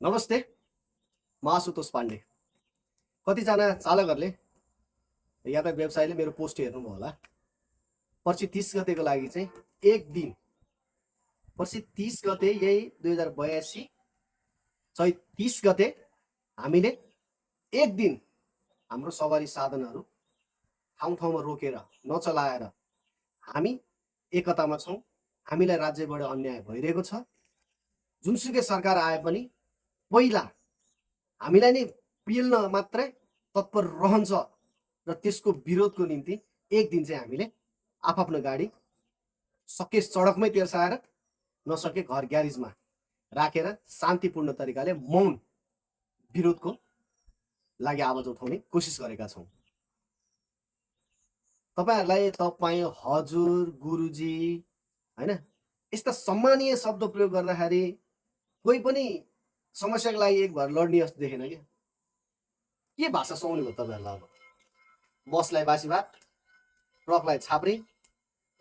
नमस्ते, म आशुतोष पाण्डे। कतिजना चालकहरूले यातायात व्यवसायीले मेरो पोस्ट हेर्नुभयो होला। पर्सि 30 गतेको लागि चाहिँ एक दिन, पर्सि 30 गते यही 2082 चैत 30 गते हामीले एक दिन हाम्रो सवारी साधनहरू ठाउँ ठाउँमा रोकेर नचलाएर हामी एकतामा छौँ। हामीलाई राज्यबाट अन्याय भइरहेको छ। जुनसुकै सरकार आए पनि पहिला हामीलाई नै पिल्न मात्रै तत्पर रहन्छ र त्यसको विरोधको निम्ति एक दिन चाहिँ हामीले आफ्नो गाडी सके सडकमै तेर्साएर नसके घर ग्यारेजमा राखेर शान्तिपूर्ण तरिकाले मौन विरोधको लागि आवाज उठाउने कोसिस गरेका छौँ। तपाईँहरूलाई तपाईँ हजुर गुरुजी होइन यस्ता सम्मानीय शब्द प्रयोग गर्दाखेरि कोही पनि समस्याको लागि एक भएर लड्ने जस्तो देखेन क्या। के भाषा सुहाउनु भयो तपाईँहरूलाई? अब बसलाई बासी भात, ट्रकलाई छाप्री,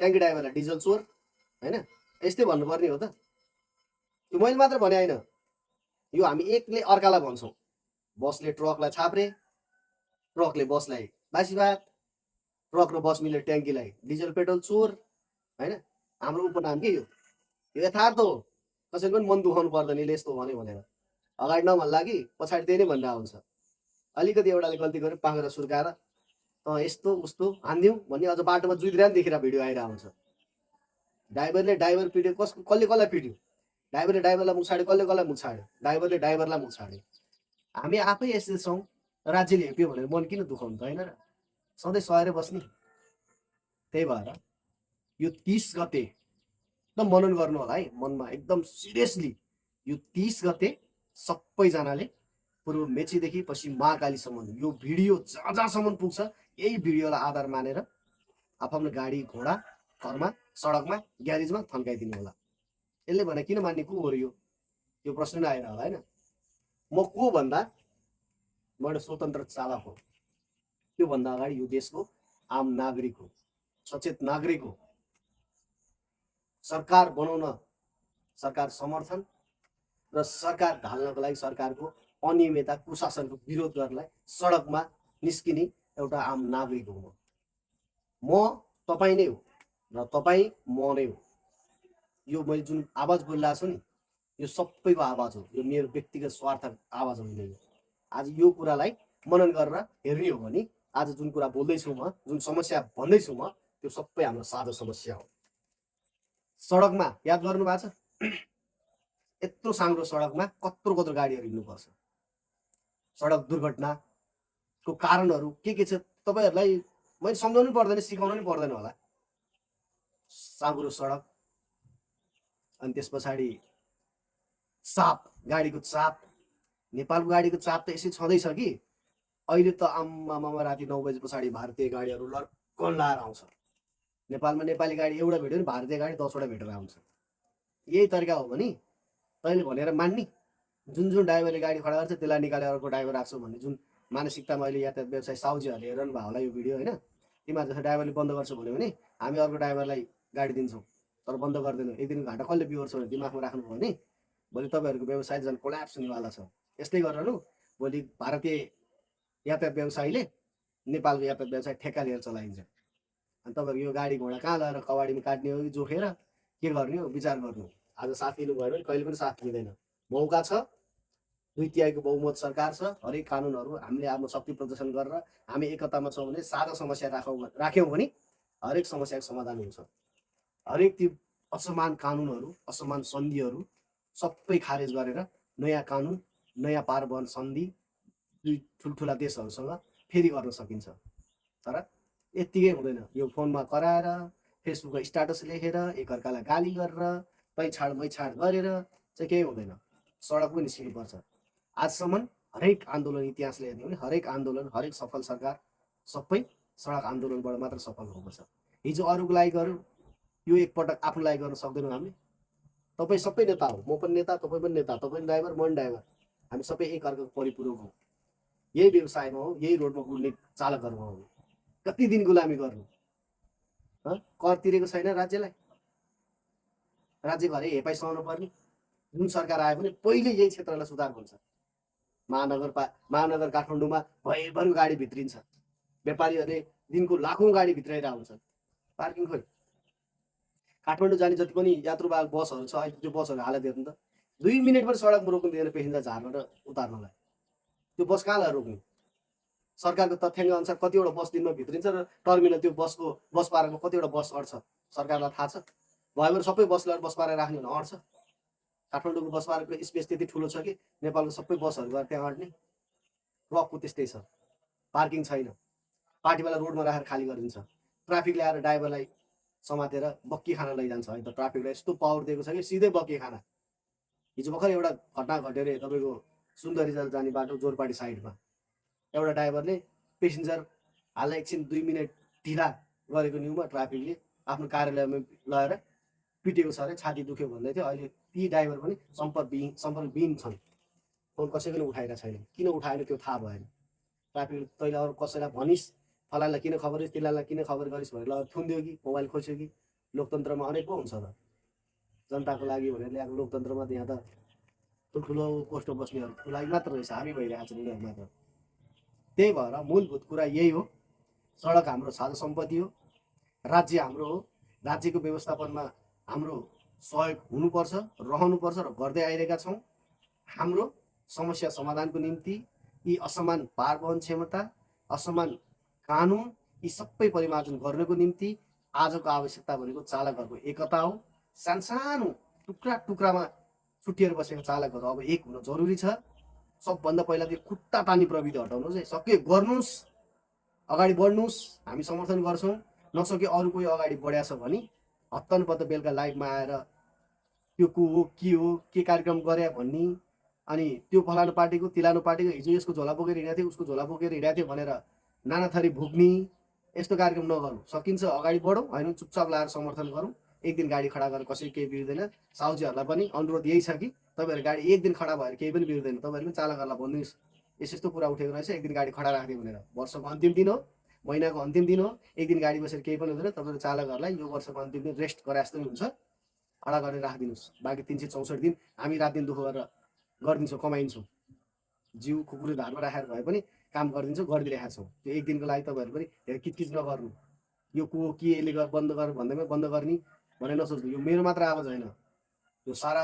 ट्याङ्की ड्राइभरलाई डिजल चोर होइन, यस्तै भन्नुपर्ने हो त? त्यो मैले मात्र भने होइन, यो हामी एकले अर्कालाई भन्छौँ। बसले ट्रकलाई छाप्रे, ट्रकले बसलाई बासी भात, ट्रक र बस मिलेर ट्याङ्कीलाई डिजल पेट्रोल चोर होइन। हाम्रो उपनाम के यो यथार्थ हो। कसैले पनि मन दुखाउनु पर्दैन यसले यस्तो भन्यो भनेर। अगाडि नभन्ला कि पछाडि त्यही नै भन्दा हुन्छ। अलिकति एउटाले गल्ती गर्यो पाखेर सुर्काएर यस्तो उस्तो हानिदिउँ भन्ने अझ बाटोमा जुइदिएर देखेर भिडियो आइरहेको हुन्छ। ड्राइभरले ड्राइभर पिट्यो, कसले कसलाई पिट्यो? ड्राइभरले ड्राइभरलाई मुख छाड्यो, कसले कसलाई मुख छाड्यो? ड्राइभरले ड्राइभरलाई मुख छाड्यो। हामी आफै यस्तो छौँ, राज्यले हेप्यो भनेर मन किन दुखाउनु त होइन र? सधैँ सहेर बस्ने। त्यही भएर यो 30 गते एकदम मनन गर्नु होला है, मनमा एकदम सिरियसली। यो 30 गते सबैजनाले पूर्व मेचीदेखि पश्चिम महाकालीसम्म यो भिडियो जहाँ जहाँसम्म पुग्छ यही भिडियोलाई आधार मानेर आफ्नो गाडी घोडा घरमा सडकमा ग्यारेजमा थन्काइदिनु होला। यसले भने किन मान्ने को हो यो प्रश्न नै आइरह होला होइन। म को भन्दा म एउटा स्वतन्त्र चालक हो। त्योभन्दा अगाडि यो देशको आम नागरिक हो, सचेत नागरिक हो। सरकार बनाउन, सरकार समर्थन र सरकार ढाल्नको लागि सरकारको अनियमितता कुशासनको विरोध गर्नलाई सडकमा निस्किने एउटा आम नागरिक हो। म तपाईँ नै हो र तपाईँ म नै हो। यो मैले जुन आवाज बोलिरहेको छु नि, यो सबैको आवाज हो। यो मेरो व्यक्तिगत स्वार्थ आवाज होइन। यो आज यो कुरालाई मनन गरेर हेर्ने हो भने आज जुन कुरा बोल्दैछु म, जुन समस्या भन्दैछु म, त्यो सबै हाम्रो साझा समस्या हो। सडकमा याद गर्नु भएको छ, यत्रो साङ्ग्रो सडकमा कत्रो कत्रो गाडीहरू हिँड्नुपर्छ। सडक दुर्घटनाको कारणहरू के छ तपाईँहरूलाई मैले सम्झाउनु पर्दैन, सिकाउनु पनि पर्दैन होला। साँघुरो सडक, अनि त्यस पछाडि चाप, गाडीको चाप। नेपालको गाडीको चाप त यसै छँदैछ कि अहिले त आम्मामा राति 9 बजे पछाडि भारतीय गाडीहरू लर्कन लाएर आउँछ। नेपालमा नेपाली गाडी एउटा भेट्यो भने भारतीय गाडी 10 वटा भेटेर आउँछ। यही तरिका हो भने तैँले भनेर मान्ने? जुन जुन ड्राइभरले गाडी खडा गर्छ त्यसलाई निकालेर अर्को ड्राइभर राख्छु भन्ने जुन मानसिकतामा अहिले यातायात व्यवसाय साउजीहरूले हेरनु भयो होला यो भिडियो होइन। तिमीहरू जस्तो ड्राइभरले बन्द गर्छ भन्यो भने हामी अर्को ड्राइभरलाई गाडी दिन्छौँ, तर बन्द गर्दैनौँ। एक दिनको घाटा कसले बिहोर्छ भने दिमागमा राख्नु भयो भने भोलि तपाईँहरूको व्यवसाय झन् कोल्याप्स हुनेवाला छ। यस्तै गरेर भोलि भारतीय यातायात व्यवसायीले नेपालको यातायात व्यवसाय ठेक्का लिएर चलाइन्छ। अनि तपाईँहरूको यो गाडी घोडा कहाँ लगेर कबाडीमा काट्ने हो कि जोखेर के गर्ने हो विचार गर्नु। आज साथ दिनु भयो भने कहिले पनि साथ दिँदैन। मौका छ, 2/3 बहुमत सरकार छ। हरेक कानुनहरू हामीले आफ्नो शक्ति प्रदर्शन गरेर हामी एकतामा छौँ भने, साझा समस्या राख्यौँ भने हरेक समस्याको समाधान हुन्छ। हरेक ती असमान कानुनहरू, असमान सन्धिहरू सबै खारेज गरेर नयाँ कानुन, नयाँ पारवहन सन्धि दुई ठुल्ठुला देशहरूसँग फेरि गर्न सकिन्छ। तर यत्तिकै हुँदैन। यो फोनमा कराएर, फेसबुकमा स्ट्याटस लेखेर, एकअर्कालाई गाली गरेर, तै छाड मै छाड गरेर चाहिँ केही हुँदैन। सडकमै निस्किनुपर्छ। आजसम्म हरेक आन्दोलन इतिहासले हेर्ने हो भने हरेक आन्दोलन, हरेक सफल सरकार सबै सडक आन्दोलनबाट मात्र सफल भएको छ। हिजो अरूको लागि गर्यो, यो एकपटक आफ्नो लागि गर्न सक्दैनौँ हामीले। तपाईँ सबै नेता हो, म पनि नेता, तपाईँ पनि नेता, तपाईँ पनि ड्राइभर, म पनि ड्राइभर। हामी सबै एकअर्काको परिपूरक हौँ। यही व्यवसायमा हो, यही रोडमा गुड्ने चालकहरूमा हो। कति दिन गुलामी गर्नु? कर तिरेको छैन राज्यलाई, राज्यको हरेक हेपाइ सहनु पर्ने। जुन सरकार आयो भने पहिले यही क्षेत्रलाई सुधार हुन्छ। महानगर काठमाडौँमा भयभर गाडी भित्रिन्छ, व्यापारीहरूले दिनको लाखौँ गाडी भित्राइरहेको हुन्छन्। पार्किङ खोइ। काठमाडौँ जाने जति पनि यात्रुवाहक बसहरू छ, अहिले त्यो बसहरू हालत हेर्नु त, 2 मिनट पनि सडकमा रोक्नु दिँदैन पेसेन्जर झार्न र उतार्नलाई। त्यो बस कहाँलाई रोक्ने? सरकारको तथ्याङ्क अनुसार कतिवटा बस दिनमा भित्रिन्छ र टर्मिनल त्यो बस पार्कमा कतिवटा बस अट्छ सरकारलाई थाहा छ। भयभर सबै बसलाई बस पारेर राख्ने भने अट्छ। काठमाडौँको बस पार्कको स्पेस त्यति ठुलो छ कि नेपालको सबै बसहरू गएर त्यहाँ अट्ने। ट्रकको त्यस्तै छ, पार्किङ छैन, पार्टीवाला रोडमा राखेर खाली गरिदिन्छ। ट्राफिकले आएर ड्राइभरलाई समातेर बक्की खाना लैजान्छ। अहिले त ट्राफिकलाई यस्तो पावर दिएको छ कि सिधै बक्की खाना। हिजो भर्खर एउटा घटना घट्यो अरे तपाईँको सुन्दरीजल जाने बाटो जोरपाटी साइडमा। एउटा ड्राइभरले पेसेन्जर हाल्न एकछिन 2 मिनट ढिला गरेको न्युमा ट्राफिकले आफ्नो कार्यालयमा लगेर पिटेको छ अरे, छाती दुख्यो भन्दै थियो। अहिले ती ड्राइभर पनि सम्पर्कविहीन छन्, फोन कसैको पनि उठाइरहेको छैन। किन उठाएन त्यो थाहा भएन। ट्राफिक तैँले अरू कसैलाई भनिस्, फलानलाई किन खबर गरिस्, तिनीलाई किन खबर गरिस् भनेर लगेर थुनिदियो कि मोबाइल खोज्यो कि। लोकतन्त्रमा अनेक पो हुन्छ त, जनताको लागि भनेर ल्याएको लोकतन्त्रमा यहाँ त ठुल्ठुलो पोस्टमा बस्नेहरूको लागि मात्र रहेछ, हामी भइरहेको छ उनीहरू मात्र। त्यही भएर मूलभूत कुरा यही हो, सडक हाम्रो साझा सम्पत्ति हो, राज्य हाम्रो हो, राज्यको व्यवस्थापनमा हाम्रो सहयोग हुनुपर्छ, रहनुपर्छ र गर्दै आइरहेका छौँ। हाम्रो समस्या समाधानको निम्ति यी असमान पारवहन क्षमता, असमान कानुन, यी सबै परिमार्जन गर्नको निम्ति आजको आवश्यकता भनेको चालकहरूको एकता हो। सानसानो टुक्रा टुक्रामा छुट्टिएर बसेका चालकहरू अब एक हुन जरुरी छ। सबभन्दा पहिला त्यो खुट्टा तान्ने प्रविधि हटाउनुहोस् है, सक्यो गर्नुहोस्, अगाडि बढ्नुहोस्, हामी समर्थन गर्छौँ। नसके अरू कोही अगाडि बढ्या छ भने हत्तनपत्त बेलुका लाइभमा आएर त्यो को हो, के कार्यक्रम गरे भन्ने, अनि त्यो फलानु पार्टीको तिलानु पार्टीको हिजो यसको झोला बोकेर हिँडेको थियो, उसको झोला बोकेर हिँडेको थियो भनेर नाना थरी भुक्ने, यस्तो कार्यक्रम नगरौँ। सकिन्छ अगाडि बढौँ, होइन चुपचाप लाएर समर्थन गरौँ। एक दिन गाडी खडा गरेर कसै केही बिर्दैन। साउजीहरूलाई पनि अनुरोध यही छ कि तपाईँहरू गाडी एक दिन खडा भएर केही पनि बिर्दैन। तपाईँहरूले चालकहरूलाई भनिदिनुहोस् यस्तो कुरा उठेको रहेछ, एक दिन गाडी खडा राखिदियो भनेर। वर्षको अन्तिम दिन हो, महिनाको अन्तिम दिन हो, एक दिन गाडी बसेर केही पनि हुँदैन। तपाईँहरू चालकहरूलाई यो वर्षको अन्तिम दिन रेस्ट गरे जस्तो हुन्छ, खडा गरेर राखिदिनुहोस्। बाँकी 364 दिन हामी रात दिन दुःख गरेर गरिदिन्छौँ, कमाइन्छौँ, जिउ खुकुरी धारमा राखेर भए पनि काम गरिदिन्छौँ, गरिदिइरहेका छौँ। त्यो एक दिनको लागि तपाईँहरू पनि धेरै किचकिच नगर्नु। यो को के यसले बन्द गर भन्दैमा बन्द गर्ने भने नसोच्नु। यो मेरो मात्र आवाज होइन, यो सारा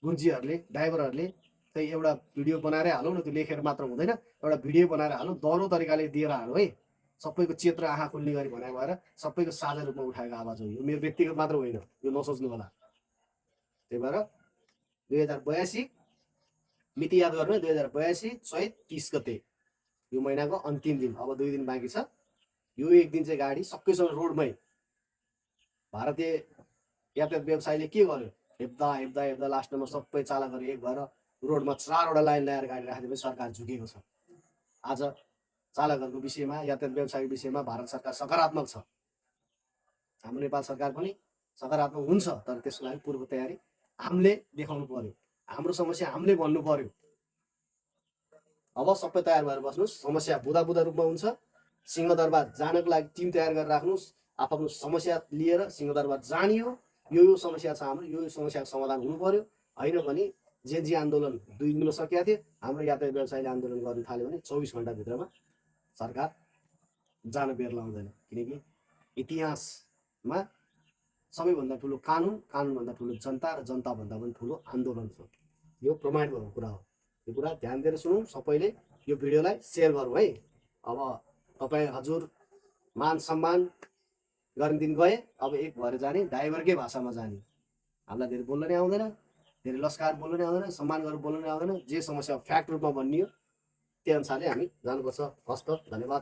गुन्जीहरूले, ड्राइभरहरूले चाहिँ एउटा भिडियो बनाएरै हालौँ न, त्यो लेखेर मात्र हुँदैन, एउटा भिडियो बनाएर हालौँ, दह्रो तरिकाले दिएर हालौँ है। सबैको चेत्र आँखा खुल्ने गरी भने भएर सबैको साझा रूपमा उठाएको आवाज हो यो, मेरो व्यक्तिगत मात्र होइन, यो नसोच्नु होला। त्यही भएर 2082 मिति याद गर्नु, 2082 चैत 30 गते यो महिनाको अन्तिम दिन। अब 2 दिन बाँकी छ। यो एक दिन चाहिँ गाडी सबैसँग रोडमै। भारतीय यातायात व्यवसायले के गर्यो, हेप्दा हेप्दा हेप्दा लास्टमा सबै चालकहरू एक भएर रोडमा 4वटा लाइन ल्याएर गाडी राखिदिएपछि सरकार झुकेको छ। आज चालकहरूको विषयमा, यातायात व्यवसायको विषयमा भारत सरकार सकारात्मक छ। हाम्रो नेपाल सरकार पनि सकारात्मक हुन्छ, तर त्यसको लागि पूर्व तयारी हामीले देखाउनु पर्यो, हाम्रो समस्या हामीले भन्नु पर्यो। अब सबै तयार भएर बस्नुहोस्, समस्या बुदा बुदा रूपमा हुन्छ। सिंहदरबार जानको लागि टिम तयार गरेर राख्नुहोस्, आफ्नो समस्या लिएर सिंहदरबार जानियो, यो समस्या छ हाम्रो, यो समस्याको समाधान हुनु पर्यो। होइन भने जेजी आन्दोलन 2 दिनमा सकिएको थियो, हाम्रो यातायात व्यवसायले आन्दोलन गर्न थाल्यो भने 24 घण्टाभित्रमा सरकार जान बेर लाउँदैन। किनकि इतिहासमा सबैभन्दा ठुलो कानुन, कानुनभन्दा ठुलो जनता र जनताभन्दा पनि ठुलो आन्दोलन छ। यो प्रमाणित भएको कुरा हो। यो कुरा ध्यान दिएर सुनौँ, सबैले यो भिडियोलाई सेयर गरौँ है। अब तपाईँ हजुर मान सम्मान गर्ने दिन गए, अब एक भएर जाने, ड्राइभरकै भाषामा जाने। हामीलाई धेरै बोल्न नै आउँदैन, धेरै लस्कार बोल्न नै आउँदैन, सम्मान गरेर बोल्न नै आउँदैन। जे समस्या फ्याक्ट रूपमा भनियो त्यही अनुसारले हामी जानुपर्छ। हस्त, धन्यवाद।